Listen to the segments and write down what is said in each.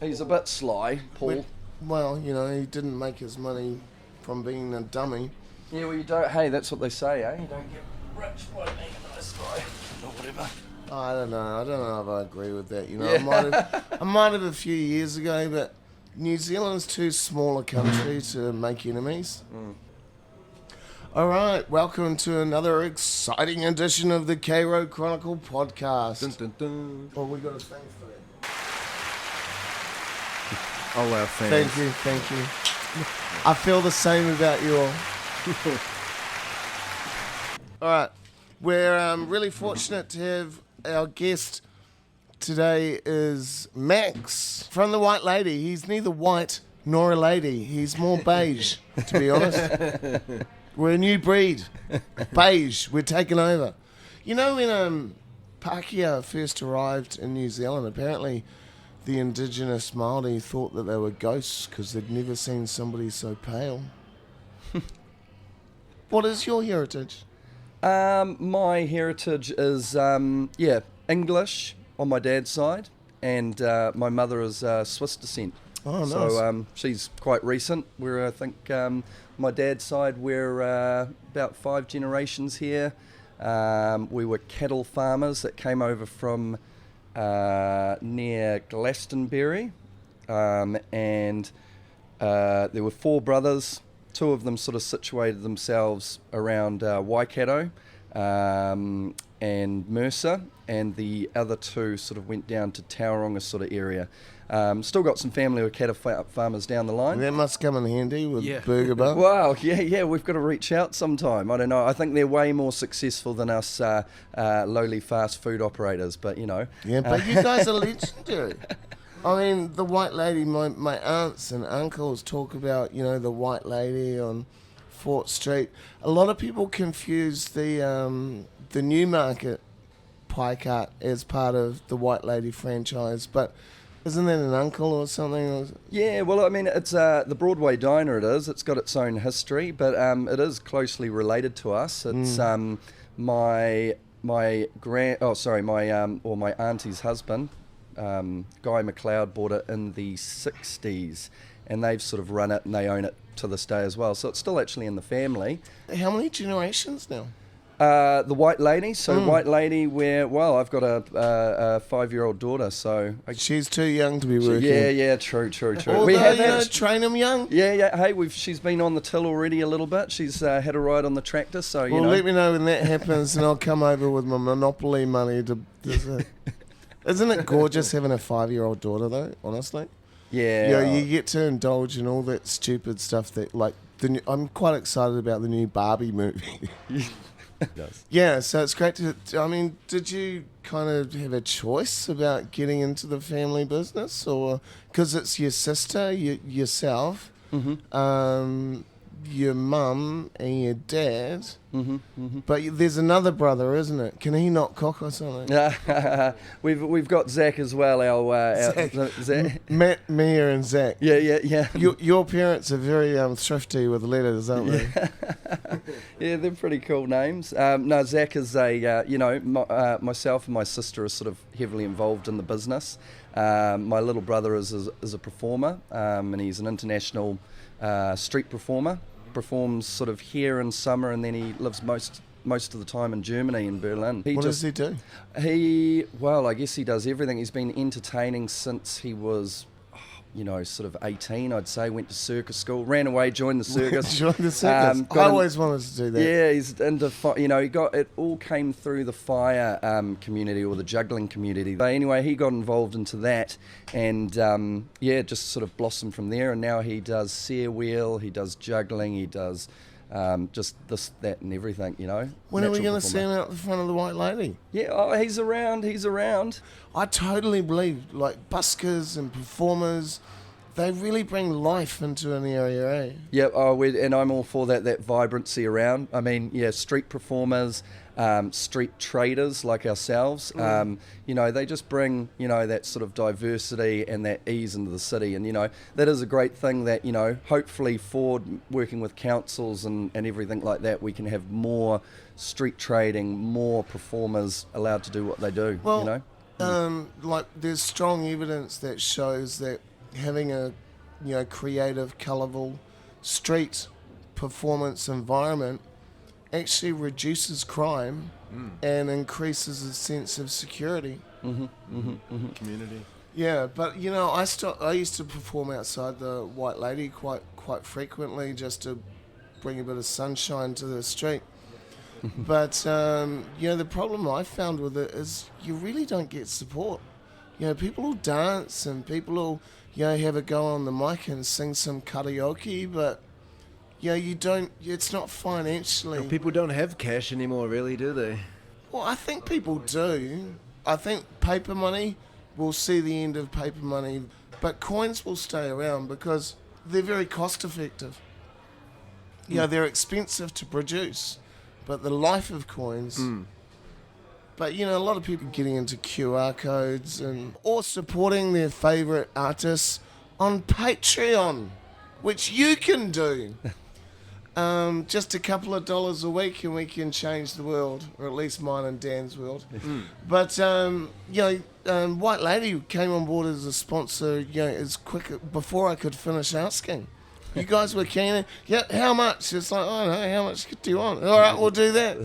He's a bit sly, Paul. Well, he didn't make his money from being a dummy. Yeah, well, you don't. Hey, that's what they say, eh? You don't get rich by being a nice guy, or whatever. I don't know if I agree with that. Yeah. I might have a few years ago, but New Zealand's too small a country to make enemies. All right, welcome to another exciting edition of the Chronicle podcast. Dun, dun, dun. Oh, we got a thanks for that. All our fans. Thank you. I feel the same about you all. All right, we're really fortunate to have our guest today is Max from the White Lady. He's neither white nor a lady. He's more beige, to be honest. We're a new breed. Beige. We're taking over. When Pākehā first arrived in New Zealand, apparently the indigenous Māori thought that they were ghosts because they'd never seen somebody so pale. What is your heritage? My heritage is, English on my dad's side, and my mother is Swiss descent. Oh, nice. So she's quite recent. I think my dad's side, we're about 5 generations here. We were cattle farmers that came over from near Glastonbury, and there were 4 brothers. 2 of them sort of situated themselves around Waikato and Mercer, and the other 2 sort of went down to Tauranga sort of area. Still got some family with cattle farmers down the line. That must come in handy with Burger Bar. Wow, yeah, we've got to reach out sometime. I don't know. I think they're way more successful than us lowly fast food operators, but Yeah, but you guys are legendary. I mean, the White Lady, my aunts and uncles talk about, the White Lady on Fort Street. A lot of people confuse the Newmarket pie cart as part of the White Lady franchise, but isn't that an uncle or something? Yeah, well, I mean, it's the Broadway diner. It is. It's got its own history, but it is closely related to us. It's my auntie's husband, Guy McLeod, bought it in the 60s, and they've sort of run it and they own it to this day as well. So it's still actually in the family. How many generations now? The White Lady. So White Lady, I've got a 5-year-old daughter, so she's too young to be working. Yeah, true. Although, we have train them young. Yeah. Hey, she's been on the till already a little bit. She's had a ride on the tractor, so let me know when that happens, and I'll come over with my Monopoly money to. Isn't it gorgeous having a 5-year-old daughter though? Honestly. Yeah. You get to indulge in all that stupid stuff that I'm quite excited about the new Barbie movie. It does. Yeah, so it's great to. I mean, did you kind of have a choice about getting into the family business, or because it's your sister, yourself, your mum and your dad, but there's another brother, isn't it? Can he not cook or something? We've got Zach as well. Zach. Matt, Mia, and Zach. Yeah. Your parents are very thrifty with letters, aren't they? Yeah, they're pretty cool names. No, Zach is myself and my sister are sort of heavily involved in the business. My little brother is a performer, and he's an international street performer. Performs sort of here in summer, and then he lives most of the time in Germany, in Berlin. What does he do? I guess he does everything. He's been entertaining since he was, sort of 18, I'd say. Went to circus school, ran away, joined the circus. I always wanted to do that. Yeah, he's into, it all came through the fire community or the juggling community. But anyway, he got involved into that, and just sort of blossomed from there. And now he does sear wheel, he does juggling, he does just this, that, and everything. When are we going to see him out the front of the White Lady? Yeah, he's around. I totally believe, buskers and performers, they really bring life into an area, eh? Yeah, and I'm all for that vibrancy around. I mean, street performers, street traders like ourselves, they just bring, that sort of diversity and that ease into the city. And, that is a great thing that, hopefully Ford, working with councils and everything like that, we can have more street trading, more performers allowed to do what they do, Well, there's strong evidence that shows that having a creative, colourful street performance environment actually reduces crime and increases a sense of security. Community. Yeah, but I used to perform outside the White Lady quite frequently just to bring a bit of sunshine to the street. But the problem I found with it is you really don't get support. People will dance and people will have a go on the mic and sing some karaoke, but you don't. It's not financially. Well, people don't have cash anymore, really, do they? Well, I think people do. I think paper money, we'll see the end of paper money, but coins will stay around because they're very cost effective. They're expensive to produce, but the life of coins. But a lot of people getting into QR codes or supporting their favourite artists on Patreon, which you can do. Just a couple of dollars a week and we can change the world, or at least mine and Dan's world. But White Lady came on board as a sponsor as quick before I could finish asking. You guys were keen. Yeah, how much? It's like, I don't know, how much do you want? All right, we'll do that.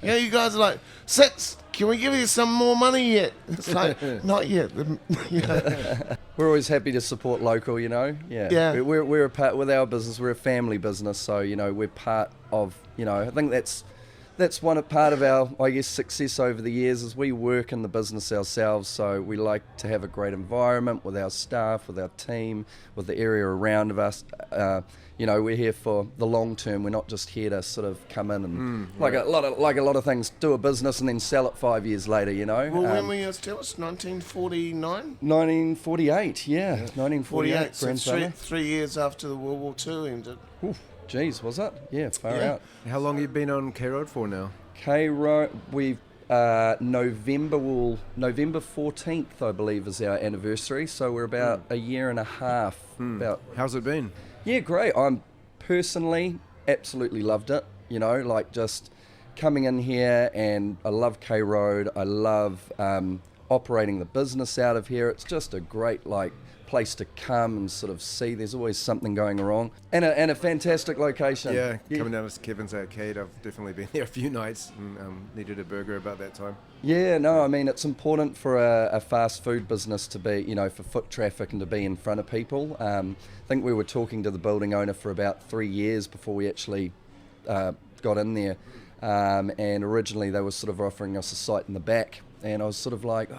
You guys are like, 6. Can we give you some more money yet? It's like, not yet. We're always happy to support local, Yeah. We're a part with our business. We're a family business, so we're part of. I think that's one part of our, I guess, success over the years is we work in the business ourselves. So we like to have a great environment with our staff, with our team, with the area around of us. We're here for the long term. We're not just here to sort of come in and like a lot of things, do a business and then sell it 5 years later. Well, when were you established? 1949. 1948. Yeah, 1948. So 3 years after the World War II ended. Oof, geez, was it? Yeah, far out. How long have you been on K Road for now? K Road, we've November 14th, I believe, is our anniversary. So we're about a year and a half. How's it been? Yeah, great. I'm personally absolutely loved it. Just coming in here, and I love K Road. I love operating the business out of here. It's just a great place to come and sort of see. There's always something going wrong, and a fantastic location. Yeah, coming down to Kevin's Arcade, I've definitely been there a few nights and needed a burger about that time. Yeah, no, I mean, it's important for a fast food business to be, for foot traffic and to be in front of people. I think we were talking to the building owner for about 3 years before we actually got in there, and originally they were sort of offering us a site in the back, and I was sort of like,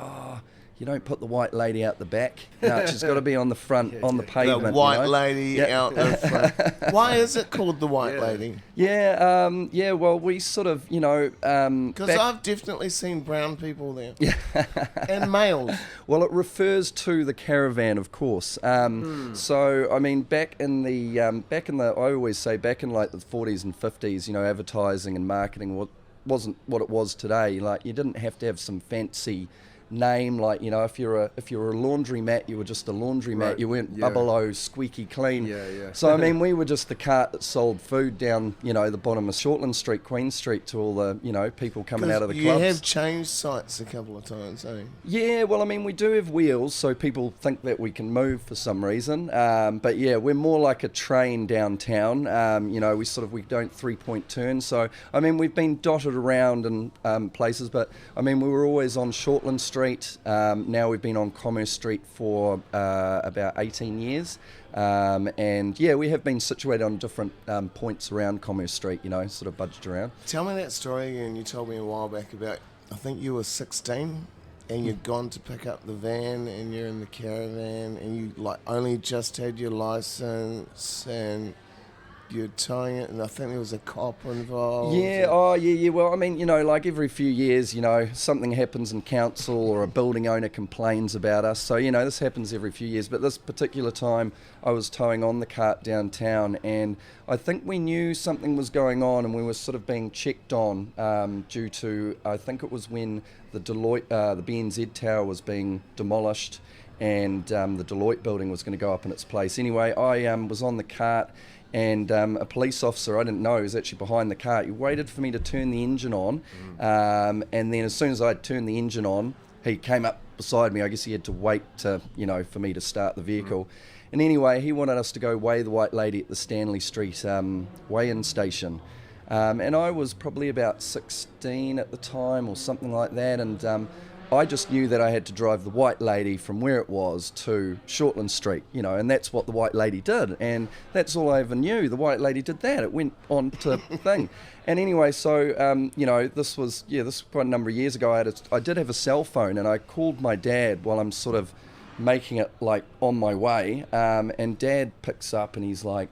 you don't put the White Lady out the back. No, she's got to be on the front, on the pavement. The White Lady out the front. Why is it called the White Lady? Yeah, well, we sort of, because I've definitely seen brown people there. Yeah. And males. Well, it refers to the caravan, of course. So, I mean, back in the, I always say back in like the 40s and 50s, advertising and marketing wasn't what it was today. Like, you didn't have to have some fancy name, if you're a laundromat, you were just a laundromat. Right. You weren't Bubble O squeaky clean. Yeah. So I mean, we were just the cart that sold food down the bottom of Shortland Street, Queen Street, to all the people coming out of the clubs. You have changed sites a couple of times, eh? Yeah, well, I mean, we do have wheels, so people think that we can move for some reason. But yeah, we're more like a train downtown. We don't 3-point turn. So I mean, we've been dotted around in places, but I mean, we were always on Shortland Street. Now we've been on Commerce Street for about 18 years. And yeah, we have been situated on different points around Commerce Street, sort of budged around. Tell me that story again. You told me a while back about, I think you were 16 and you'd gone to pick up the van and you're in the caravan and you only just had your license and you're towing it, and I think there was a cop involved. Yeah, yeah. Well, I mean, every few years, something happens in council or a building owner complains about us. So, this happens every few years. But this particular time, I was towing on the cart downtown, and I think we knew something was going on, and we were sort of being checked on due to, I think it was when the the BNZ Tower was being demolished, and the Deloitte building was going to go up in its place. Anyway, I was on the cart, and a police officer, I didn't know, he was actually behind the car. He waited for me to turn the engine on, and then as soon as I turned the engine on, he came up beside me. I guess he had to wait to, for me to start the vehicle. And anyway, he wanted us to go weigh the white lady at the Stanley Street weigh-in station. And I was probably about 16 at the time or something like that. And I just knew that I had to drive the white lady from where it was to Shortland Street, and that's what the white lady did. And that's all I ever knew. The white lady did that. It went on to thing. And anyway, so, this was quite a number of years ago. I did have a cell phone, and I called my dad while I'm sort of making it like on my way. And Dad picks up and he's like,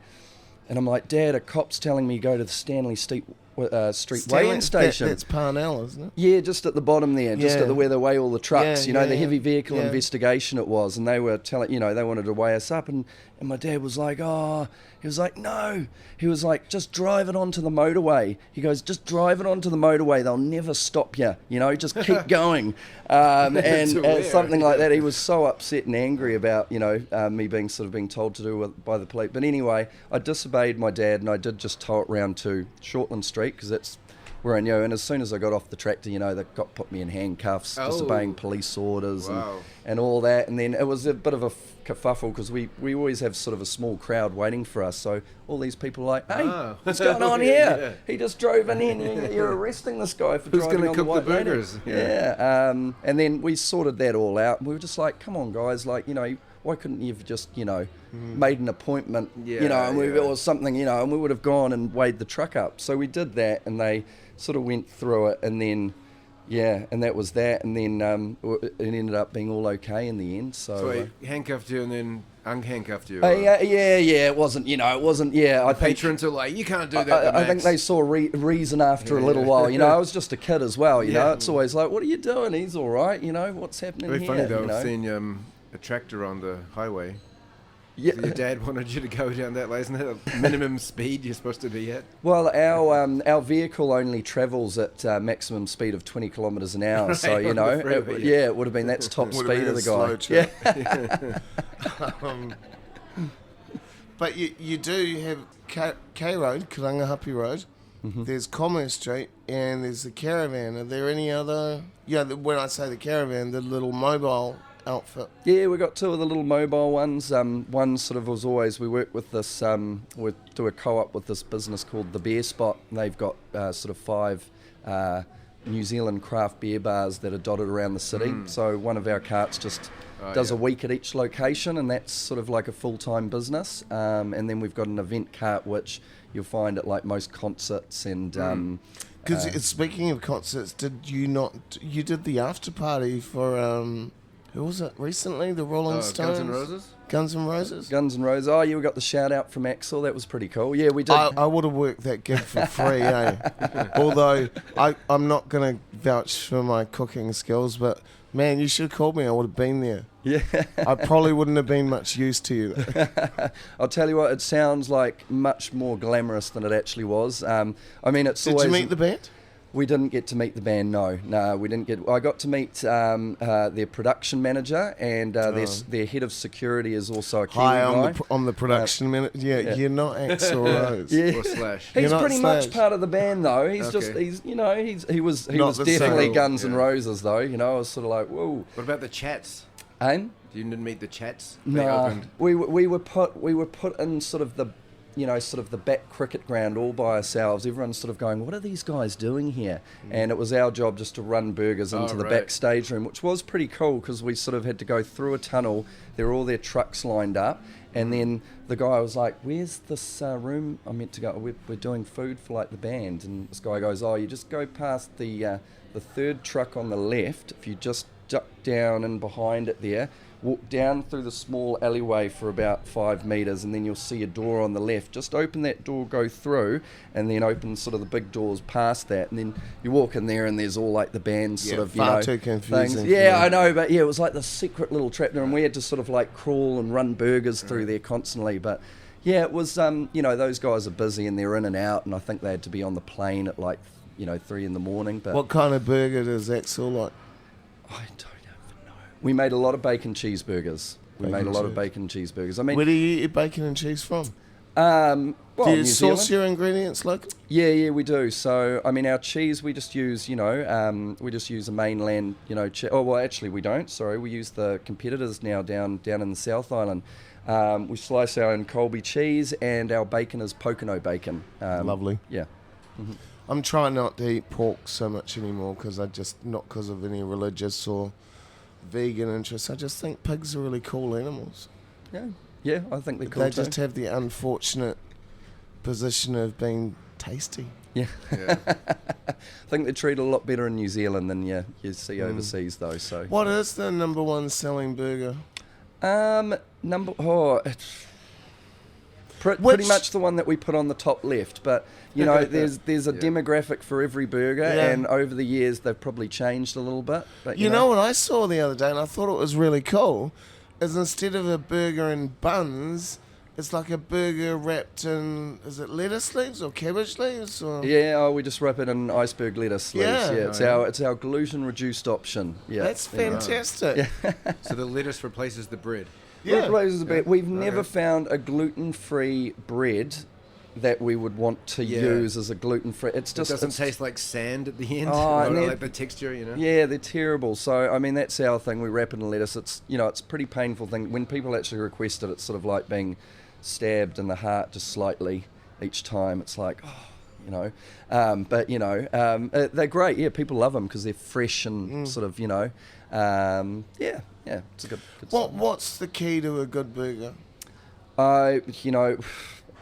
and I'm like, Dad, a cop's telling me go to the Stanley Street weigh-in station. That's Parnell, isn't it? Yeah, just at the bottom there, just at where they weigh all the trucks. The heavy vehicle yeah. investigation it was, and they were telling, they wanted to weigh us up, and my dad was like, he was like, no, he was like, just drive it onto the motorway. He goes, just drive it onto the motorway. They'll never stop you. Just keep going, and something like that. He was so upset and angry about me being told to do by the police. But anyway, I disobeyed my dad, and I did just tow it round to Shortland Street, because that's where I knew. And as soon as I got off the tractor, they put me in handcuffs, disobeying police orders and all that. And then it was a bit of a kerfuffle, because we always have sort of a small crowd waiting for us. So all these people are like, hey, what's going on here? Yeah. He just drove in here. You're arresting this guy for driving on the white lady. Who's going to cook the burgers? Yeah. And then we sorted that all out. And we were just like, come on, guys, why couldn't you have just, made an appointment, or something, and we would have gone and weighed the truck up. So we did that, and they sort of went through it, and then, and that was that, and then it ended up being all okay in the end. So he handcuffed you and then unhandcuffed you? It wasn't, I think patrons are like, you can't do that. I think they saw reason after a little while. I was just a kid as well. It's always like, what are you doing? He's all right. What's happening here? Very funny though, seeing a tractor on the highway. Yeah. Your dad wanted you to go down that way, isn't that a minimum speed you're supposed to be at? Well, our vehicle only travels at maximum speed of 20 kilometres an hour, right, so it would have been that's top speed of the guy. But you do have K Road, Karangahape Road. Mm-hmm. There's Commerce Street, and there's the Caravan. Are there any other? When I say the Caravan, the little mobile outfit. Yeah, we got two of the little mobile ones. One sort of was always, we work with this, we do a co-op with this business called The Beer Spot. They've got sort of 5 New Zealand craft beer bars that are dotted around the city. So one of our carts just does a week at each location, and that's sort of like a full-time business. And then we've got an event cart, which you'll find at like most concerts and... Because speaking of concerts, you did the after party for... who was it recently? The Rolling Stones? Guns N' Roses? Guns N' Roses? Guns N' Roses. Oh, yeah, we got the shout out from Axel. That was pretty cool. Yeah, we did. I would have worked that gig for free, Although, I'm not going to vouch for my cooking skills, but man, you should have called me. I would have been there. Yeah. I probably wouldn't have been much use to you. I'll tell you what, it sounds like much more glamorous than it actually was. It's Did you meet the band? We didn't get to meet the band, no, we didn't get... I got to meet their production manager, and their head of security is also a Kiwi guy. I'm the production manager. Yeah, you're not Axl Rose. Or Slash. He's pretty much part of the band, though. He's he was definitely Guns N' Roses, though. I was sort of like, whoa. What about the Chats? You didn't meet the Chats? No, we were put in sort of the... sort of the back cricket ground all by ourselves. Everyone's sort of going, what are these guys doing here? And it was our job just to run burgers into the backstage room, which was pretty cool because we sort of had to go through a tunnel. There were all their trucks lined up. And then the guy was like, where's this room I'm meant to go? We're doing food for like the band. And this guy goes, you just go past the third truck on the left. If you just duck down and behind it there, walk down through the small alleyway for about 5 metres, and then you'll see a door on the left. Just open that door, go through, and then open sort of the big doors past that, and then you walk in there and there's all like the band's sort of, far too confusing. Things. Yeah, I know, but yeah, it was like the secret little trap there, and we had to sort of like crawl and run burgers through there constantly, but yeah, it was, those guys are busy and they're in and out, and I think they had to be on the plane at like, 3 in the morning. But what kind of burger does Axl like? I don't even know. We made a lot of bacon cheeseburgers. I mean, where do you eat your bacon and cheese from? Well, Do you New source Zealand. your ingredients locally? Yeah, we do. So, I mean, our cheese, we just use, we just use a mainland, oh, well, actually, we don't. Sorry, we use the competitors now down in the South Island. We slice our own Colby cheese, and our bacon is Pocono bacon. Lovely. Yeah. I'm trying not to eat pork so much anymore because not because of any religious or vegan interests. I just think pigs are really cool animals. Yeah, I think they're cool They too. just have the unfortunate position of being tasty. Yeah. Yeah. I think they're treated a lot better in New Zealand than you see overseas, though. So. What is the number one selling burger? Pretty much the one that we put on the top left, but there's a Yeah. demographic for every burger, Yeah. and over the years they've probably changed a little bit. But You know what I saw the other day, and I thought it was really cool, is instead of a burger in buns, it's like a burger wrapped in, is it lettuce leaves or cabbage leaves? Or? Yeah, we just wrap it in iceberg lettuce leaves. Yeah. Yeah, it's our gluten reduced option. Yeah, That's fantastic. So the lettuce replaces the bread. Yeah. We've never found a gluten-free bread that we would want to use as a gluten-free. It's just It doesn't taste like sand at the end. Oh, and like the texture, Yeah, they're terrible. So I mean, that's our thing. We wrap it in lettuce. It's it's a pretty painful thing when people actually request it. It's sort of like being stabbed in the heart just slightly each time. It's like, they're great. Yeah, people love them because they're fresh and sort of, it's a good What's the key to a good burger?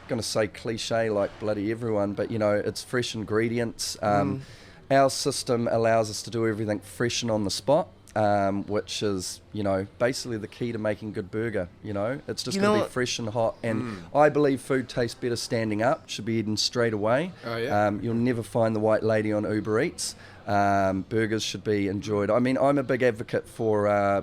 Going to say cliche like bloody everyone, but it's fresh ingredients. Our system allows us to do everything fresh and on the spot, which is basically the key to making good burger. It's just going to be fresh and hot, and I believe food tastes better standing up. Should be eaten straight away. Oh, yeah. You'll never find the white lady on Uber Eats. Burgers should be enjoyed. I mean, I'm a big advocate for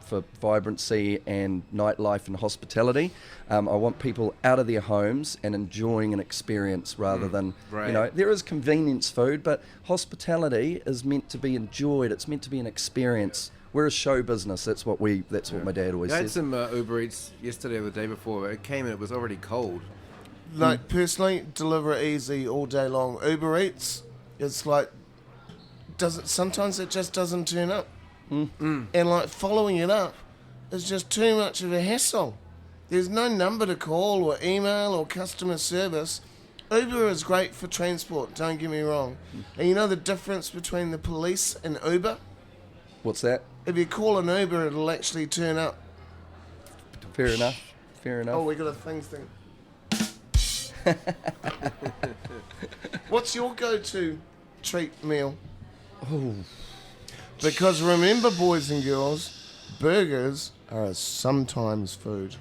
for vibrancy and nightlife and hospitality. I want people out of their homes and enjoying an experience rather than there is convenience food, but hospitality is meant to be enjoyed. It's meant to be an experience. We're a show business. That's what my dad always I had says. some Uber Eats yesterday or the day before. It came and it was already cold. Like, personally, deliver it easy all day long. Uber Eats, it's like, sometimes it just doesn't turn up. And like following it up is just too much of a hassle. There's no number to call or email or customer service. Uber is great for transport, don't get me wrong. And you know the difference between the police and Uber? What's that? If you call an Uber, it'll actually turn up. Fair enough. Oh, we got a thing. What's your go-to treat meal? Oh. Because remember, boys and girls, burgers are sometimes food.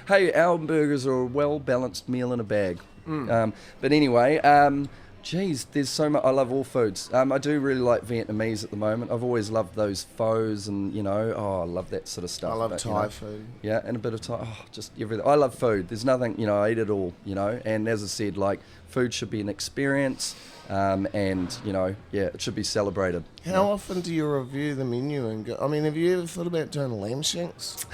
Hey, our burgers are a well-balanced meal in a bag. But anyway, there's so much. I love all foods. I do really like Vietnamese at the moment. I've always loved those pho's and, I love that sort of stuff. I love but, Thai food. Yeah, and a bit of Thai. Oh, just everything. I love food. There's nothing, I eat it all, And as I said, like, food should be an experience. It should be celebrated. How often do you review the menu and go? I mean, have you ever thought about doing lamb shanks?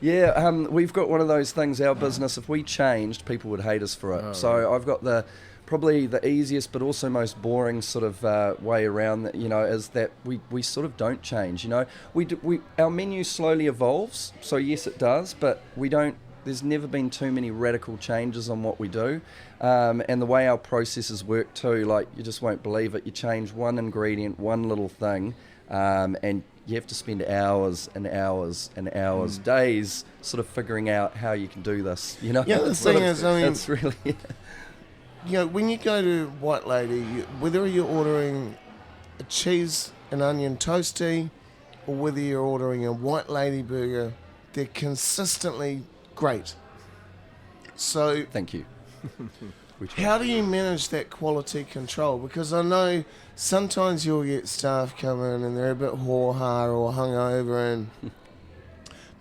Yeah, we've got one of those things. Our business, if we changed, people would hate us for it. So I've got probably the easiest but also most boring sort of way around that, is that we sort of don't change. Our menu slowly evolves. So yes, it does, but we don't. There's never been too many radical changes on what we do. And the way our processes work too, like, you just won't believe it. You change one ingredient, one little thing, and you have to spend hours and hours and hours, days, sort of figuring out how you can do this. Yeah, the thing is, I mean, it's really. When you go to White Lady, whether you're ordering a cheese and onion toasty, or whether you're ordering a White Lady burger, they're consistently great. So, Thank you. how do you manage that quality control? Because I know sometimes you'll get staff come in and they're a bit hoar-ha or hungover, and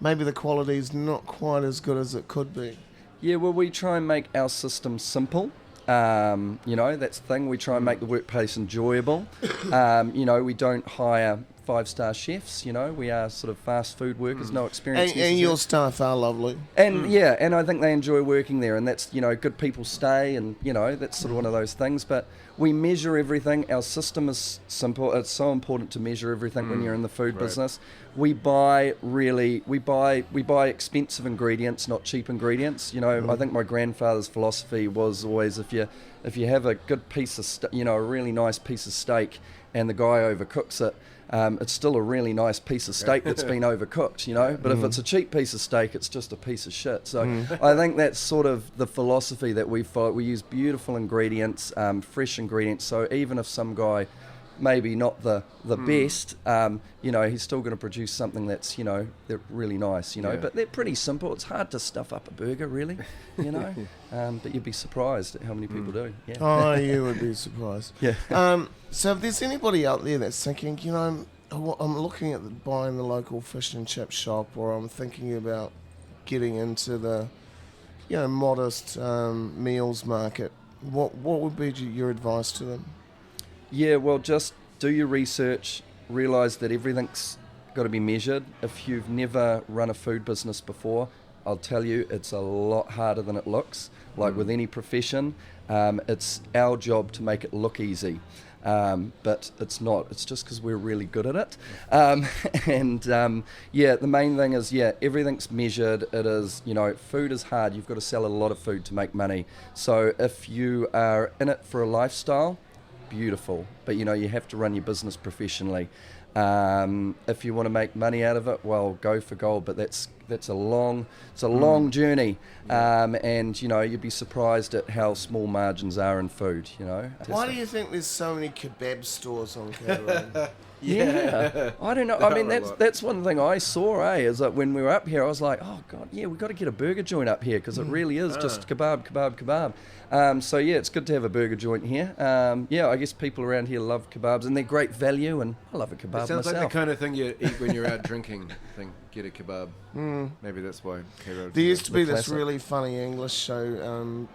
maybe the quality's not quite as good as it could be. Yeah, well, we try and make our system simple. That's the thing. We try and make the workplace enjoyable. We don't hire 5-star chefs. You know, we are sort of fast food workers, no experience. And your staff are lovely. And and I think they enjoy working there, and that's, you know, good people stay, and, you know, that's sort of one of those things. But we measure everything. Our system is simple. It's so important to measure everything when you're in the food business. We buy expensive ingredients, not cheap ingredients. You know, I think my grandfather's philosophy was always, if you have a good piece of a really nice piece of steak, and the guy overcooks it, it's still a really nice piece of steak that's been overcooked, you know. But if it's a cheap piece of steak, it's just a piece of shit. So I think that's sort of the philosophy that we follow. We use beautiful ingredients, fresh ingredients. So even if some guy maybe not the best, you know, he's still going to produce something that's, you know, they're really nice, you know. But they're pretty simple. It's hard to stuff up a burger, really, you know. But you'd be surprised at how many people do. Yeah. Oh, you would be surprised. Yeah. So if there's anybody out there that's thinking, you know, I'm looking at buying the local fish and chip shop, or I'm thinking about getting into the, you know, modest meals market, what would be your advice to them? Yeah, well, just do your research, realise that everything's got to be measured. If you've never run a food business before, I'll tell you, it's a lot harder than it looks. Like with any profession, it's our job to make it look easy. But it's not. It's just because we're really good at it. The main thing is, everything's measured. It is, you know, food is hard. You've got to sell a lot of food to make money. So if you are in it for a lifestyle, beautiful, but, you know, you have to run your business professionally. If you want to make money out of it, well, go for gold, but that's a long journey, and, you know, you'd be surprised at how small margins are in food, you know. Why do you think there's so many kebab stores on Caroline? Yeah, I don't know. I mean, that's one thing I saw, is that when we were up here, I was like, oh God, yeah, we've got to get a burger joint up here, because it really is just kebab. So yeah, it's good to have a burger joint here. I guess people around here love kebabs, and they're great value, and I love a kebab myself. It sounds like the kind of thing you eat when you're out drinking. Get a kebab. Maybe that's why. There used to be this really funny English show.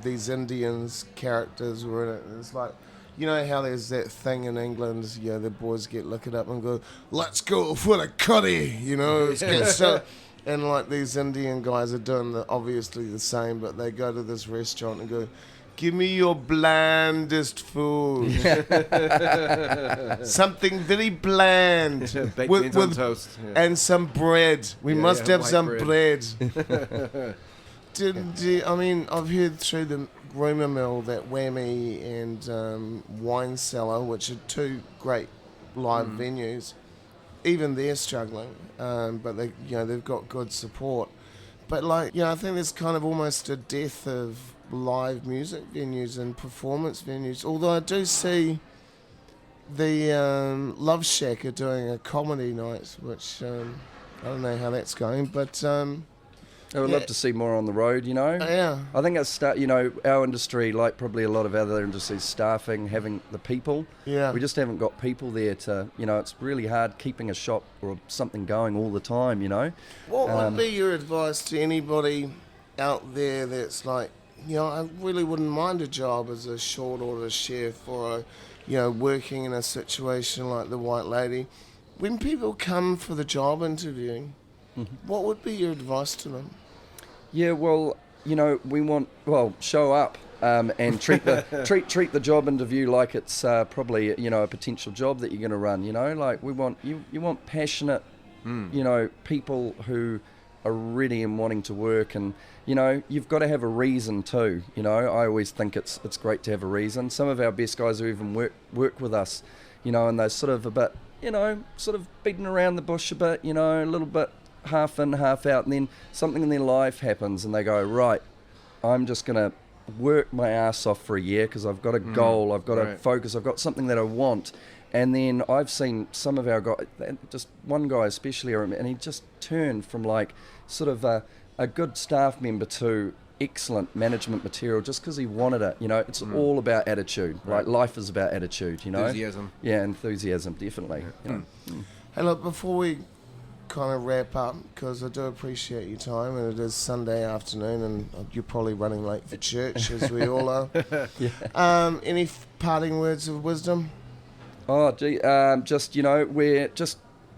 These Indians characters were in it. It's like, you know how there's that thing in England, you know, the boys get liquored up and go, let's go for the cuddy, you know. And like these Indian guys are doing obviously the same, but they go to this restaurant and go, give me your blandest food. Something very bland. Baked beans on toast. Yeah. And some bread. We must have some bread. I mean, I've heard through the rumour mill that Whammy and Wine Cellar, which are two great live venues, even they're struggling, but they, you know, they've got good support. But like, you know, I think there's kind of almost a death of live music venues and performance venues. Although I do see the Love Shack are doing a comedy night, which I don't know how that's going, but I would love to see more on the road, you know. Yeah. I think it's you know, our industry, like probably a lot of other industries, staffing, having the people. Yeah. We just haven't got people there to, you know, it's really hard keeping a shop or something going all the time, you know. What would be your advice to anybody out there that's like, you know, I really wouldn't mind a job as a short order chef or, you know, working in a situation like the White Lady. When people come for the job interview, what would be your advice to them? Yeah, well, you know, show up and treat the job interview like it's probably, you know, a potential job that you're going to run. You know, like you want passionate, you know, people who are ready and wanting to work, and, you know, you've got to have a reason too. You know, I always think it's great to have a reason. Some of our best guys who even work with us, you know, and they're sort of a bit, you know, sort of beating around the bush a bit, you know, a little bit half in, half out, and then something in their life happens and they go, right, I'm just going to work my ass off for a year because I've got a goal, I've got a focus, I've got something that I want. And then I've seen some of our guys, just one guy especially, and he just turned from like sort of a good staff member to excellent management material just because he wanted it. You know, it's all about attitude. Like life is about attitude, you know. Enthusiasm. Yeah, enthusiasm, definitely. You know? Hey, look, before we kind of wrap up, because I do appreciate your time, and it is Sunday afternoon and you're probably running late for church, as we all are. Any parting words of wisdom? Oh, gee, just,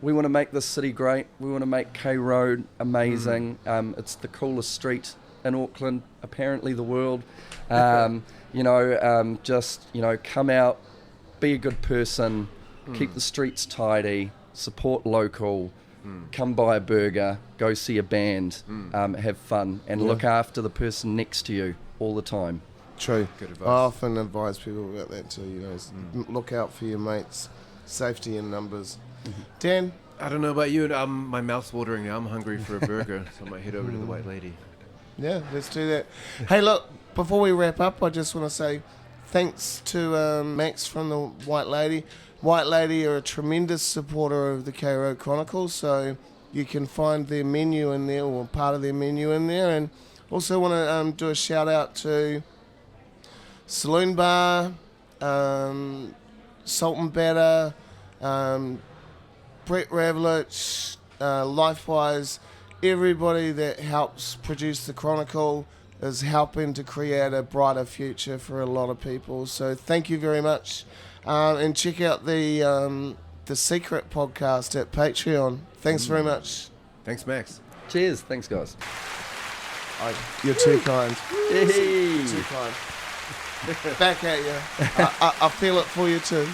we want to make this city great. We want to make K Road amazing. It's the coolest street in Auckland, apparently the world. Come out, be a good person, keep the streets tidy, support local, come buy a burger, go see a band, have fun, and look after the person next to you all the time. True. Good advice. I often advise people about that too, look out for your mates, safety in numbers. Dan? I don't know about you, my mouth's watering now. I'm hungry for a burger, so I might head over to the White Lady. Yeah, let's do that. Hey, look, before we wrap up, I just want to say thanks to Max from the White Lady. White Lady are a tremendous supporter of the K Road Chronicle, so you can find their menu in there, or part of their menu in there. And also want to do a shout out to Saloon Bar, Salt and Batter, Brett Ravlich, Lifewise, everybody that helps produce the Chronicle is helping to create a brighter future for a lot of people. So thank you very much, and check out the Secret podcast at Patreon. Thanks very much. Thanks, Max. Cheers. Thanks, guys. You're too kind. Yay. Too kind. Back at you. I feel it for you too.